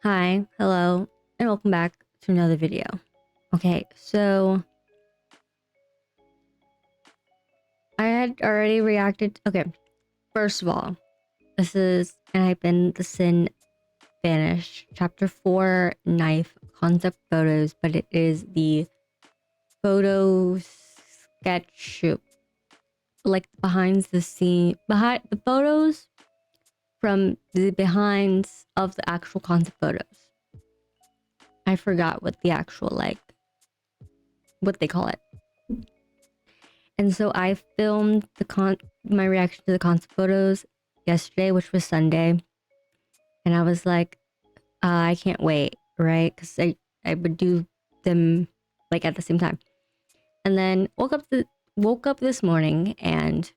Hi, hello, and welcome back to another video. Okay, so I had already reacted. Okay, first of all, this is Enhypen, the Sin Vanish, Chapter 4, Knife, Concept Photos, but it is the photo sketch, like behind the scene, behind the photos from the behinds of the actual concept photos. I forgot what the actual, what they call it. And so I filmed my reaction to the concept photos yesterday, which was Sunday, and I was like, I can't wait, right? Because I would do them like at the same time, and then woke up this morning and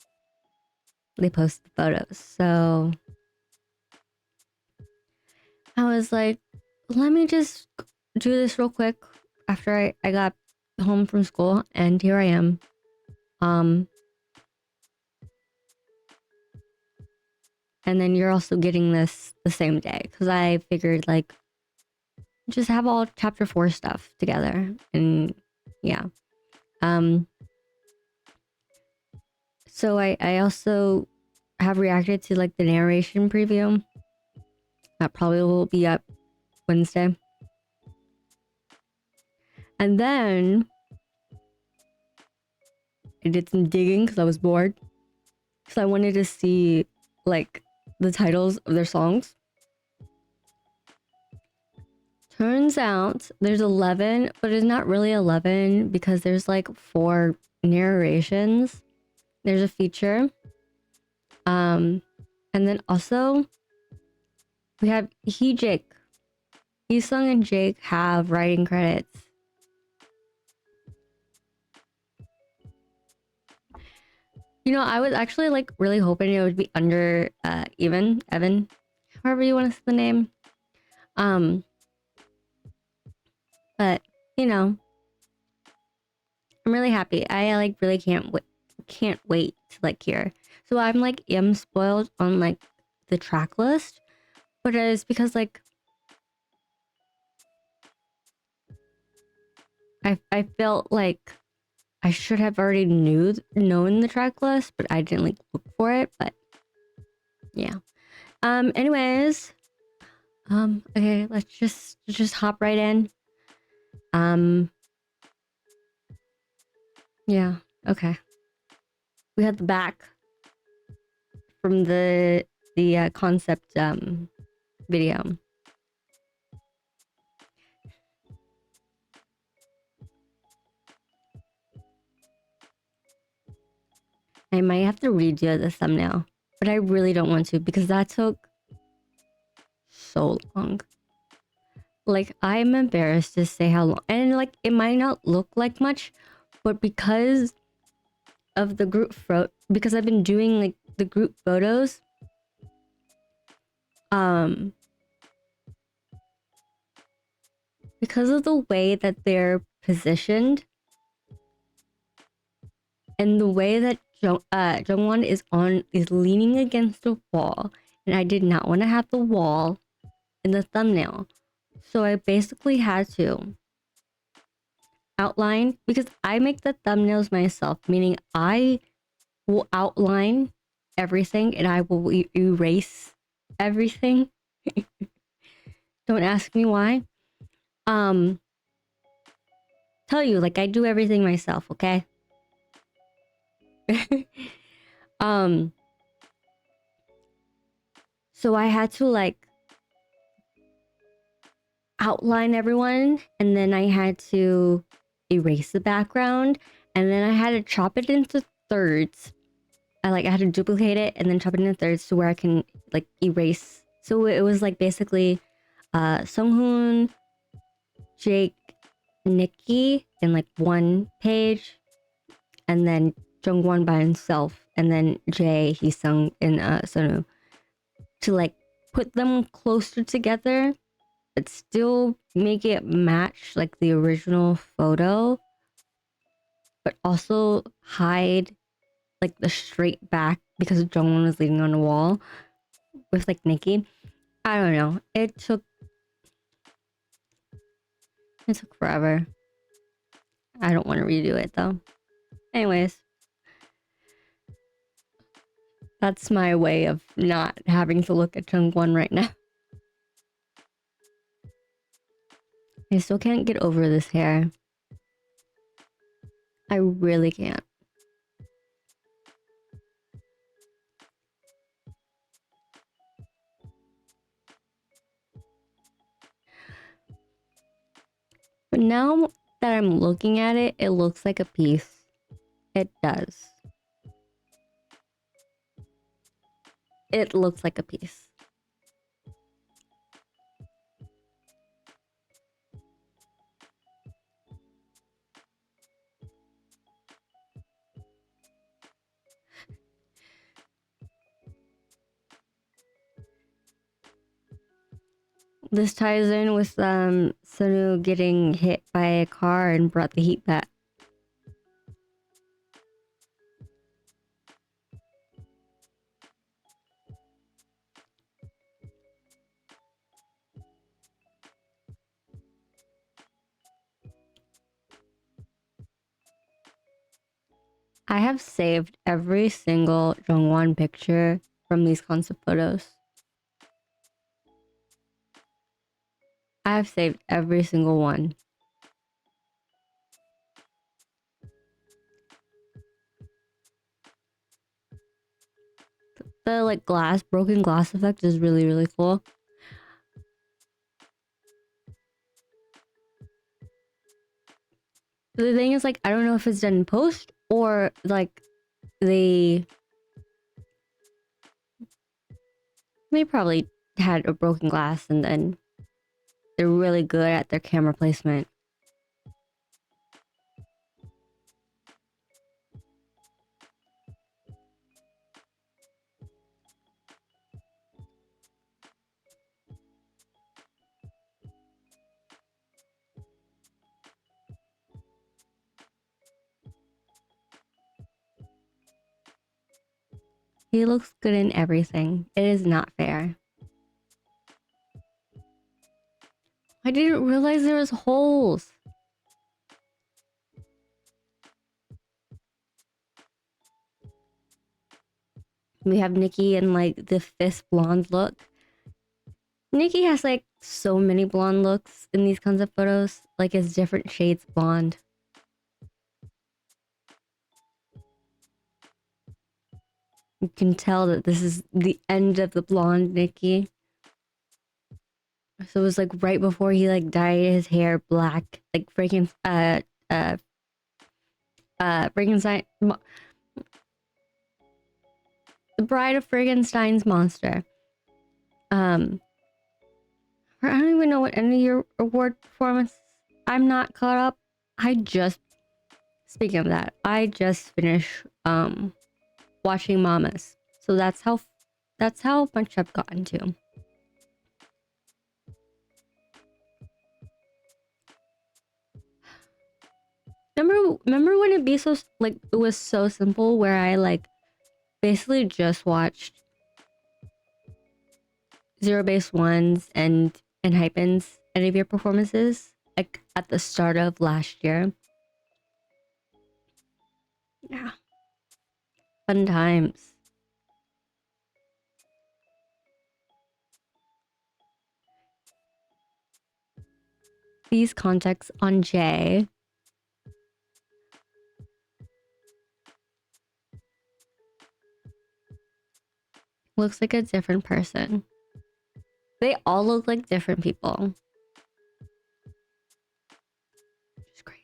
they posted the photos. So I was like, let me just do this real quick after I got home from school, and here I am. And then you're also getting this the same day because I figured like just have all chapter 4 stuff together. And yeah. Um so I also have reacted to like the narration preview. That probably will be up Wednesday. And then I did some digging because I was bored. Because I wanted to see like the titles of their songs. Turns out there's 11, but it's not really 11 because there's like 4 narrations. There's a feature. And then also we have Jake. Sung and Jake have writing credits. You know, I was actually like really hoping it would be under Evan, however you want to say the name. But you know, I'm really happy. I like really can't wait to like hear. So I'm like am spoiled on like the track list, but it's because like I felt like I should have already known the track list, but I didn't like look for it. But yeah. Anyways, okay, let's just hop right in. Yeah. Okay. We had the back from the concept video. I might have to redo the thumbnail, but I really don't want to because that took so long. Like, I'm embarrassed to say how long, and like it might not look like much, but because of the because I've been doing like the group photos, because of the way that they're positioned and the way that Jungwon is leaning against the wall, and I did not want to have the wall in the thumbnail, so I basically had to outline because I make the thumbnails myself, meaning I will outline everything and I will erase everything. Don't ask me why. Tell you like I do everything myself, okay? um so I had to like outline everyone, and then I had to erase the background, and then I had to chop it into thirds. I had to duplicate it and then chop it into thirds to where I can like erase. So it was like basically Sunghoon, Jake, Nikki in like one page, and then Jungwon by himself, and then Jae, Sung, and Sonu, to like put them closer together but still make it match like the original photo, but also hide like the straight back because Jungwon was leaning on the wall with like Nikki. I don't know. It took It took forever. I don't want to redo it though. Anyways, that's my way of not having to look at chunk one right now. I still can't get over this hair. I really can't. But now that I'm looking at it, it looks like a piece. It does. It looks like a piece. This ties in with Sonu getting hit by a car and brought the heat back. I have saved every single Jongwon picture from these concept photos. I have saved every single one. The like broken glass effect is really, really cool. The thing is, like, I don't know if it's done in post or like they probably had a broken glass and then they're really good at their camera placement. He looks good in everything. It is not fair. I didn't realize there was holes. We have Nikki in like the fifth blonde look. Nikki has like so many blonde looks in these concept photos. Like it's different shades blonde. You can tell that this is the end of the blonde Nikki. So it was like right before he like dyed his hair black, like freaking Frankenstein, the Bride of Frankenstein's monster. I don't even know what any of your award performance. I'm not caught up. Speaking of that, I just finished watching Mamas. So that's how much I've gotten to. Remember when it was so simple where I like basically just watched Zero Base Ones and Enhypen's any of your performances like at the start of last year. Yeah. Fun times. These contexts on Jay. Looks like a different person. They all look like different people. Just crazy.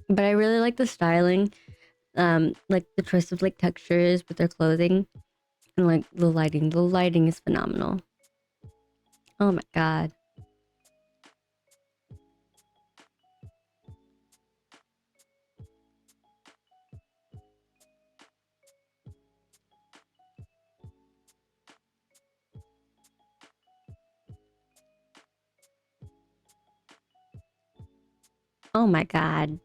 But I really like the styling. Like the choice of like textures with their clothing. And like the lighting. The lighting is phenomenal. Oh my god. Oh my god.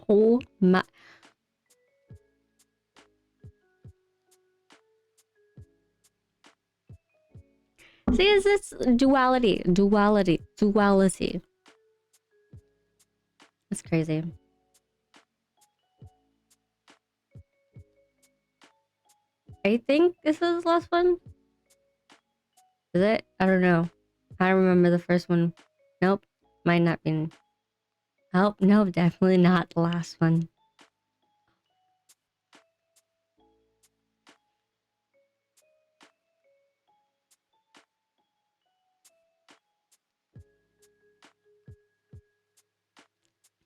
Oh my. See, is this duality? Duality. That's crazy. I think this is the last one. Is it? I don't know. I remember the first one. Nope. Might not be. Oh, no, definitely not the last one.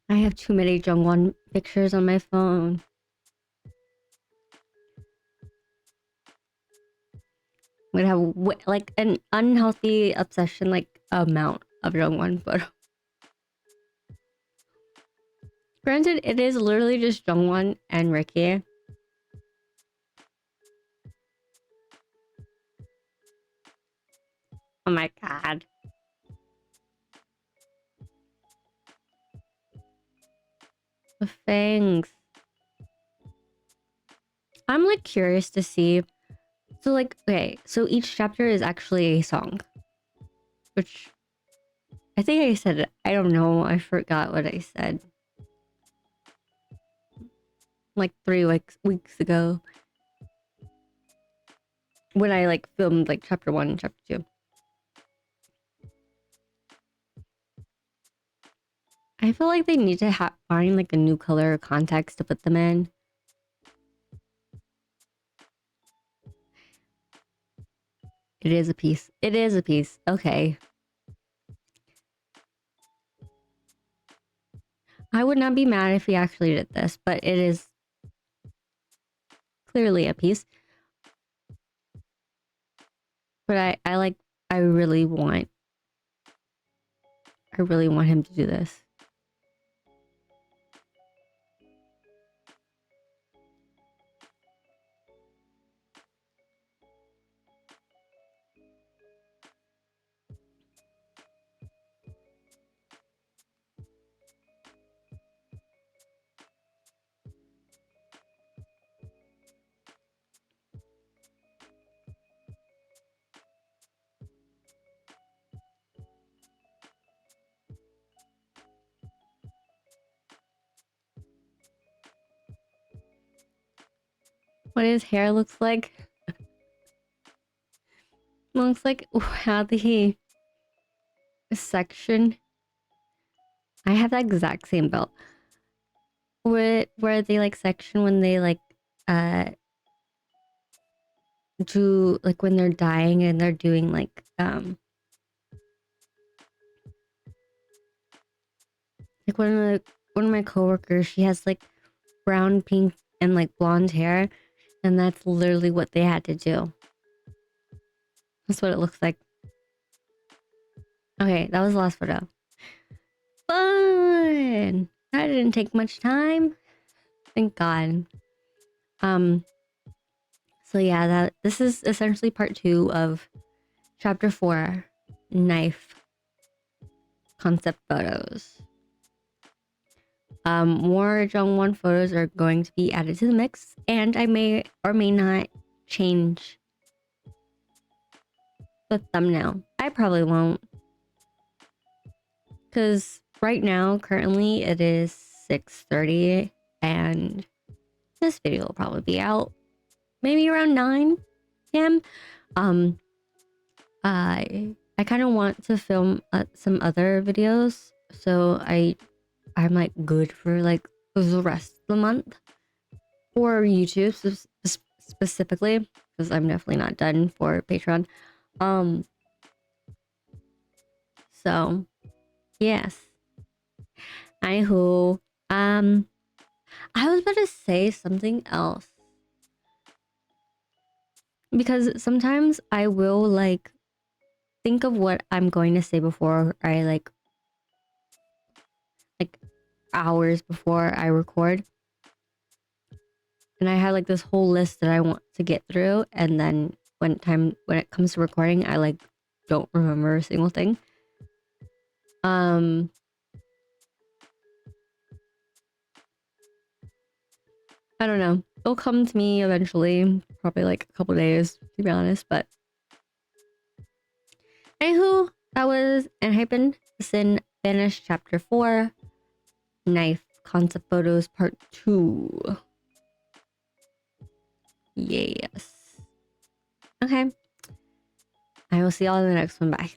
I have too many Jungwon pictures on my phone. I'm gonna have like an unhealthy obsession, like amount of Jungwon photo. Granted, it is literally just Jungwon and Ricky. Oh my god. The fangs. I'm like curious to see. So like, okay, so each chapter is actually a song. Which I think I said it. I don't know. I forgot what I said. Like 3 weeks ago. When I like filmed like chapter 1 and chapter 2. I feel like they need to find like a new color context to put them in. It is a piece. It is a piece. Okay. I would not be mad if he actually did this, but it is clearly a piece. But I really want him to do this. What his hair looks like. Looks like how the section. I have that exact same belt. Where they like section when they like do like when they're dying and they're doing like one of my coworkers, she has like brown, pink, and like blonde hair, and that's literally what they had to do. That's what it looks like. Okay, that was the last photo. Fun! That didn't take much time. Thank God. So yeah, this is essentially part 2 of chapter 4, knife concept photos. More Jungwon photos are going to be added to the mix, and I may or may not change the thumbnail. I probably won't. Because right now, currently, it is 6:30, and this video will probably be out maybe around 9 p.m. I kind of want to film some other videos, so I'm like good for like the rest of the month for YouTube specifically, because I'm definitely not done for Patreon. So yes, I who I was about to say something else, because sometimes I will like think of what I'm going to say before I like hours before I record, and I have like this whole list that I want to get through, and then when it comes to recording, I like don't remember a single thing. I don't know. It'll come to me eventually, probably like a couple days, to be honest. But Anywho, that was Enhypen, the Sin, Vanish, Chapter 4, Knife, Concept Photos, Part 2. Yes. Okay. I will see y'all in the next one. Bye.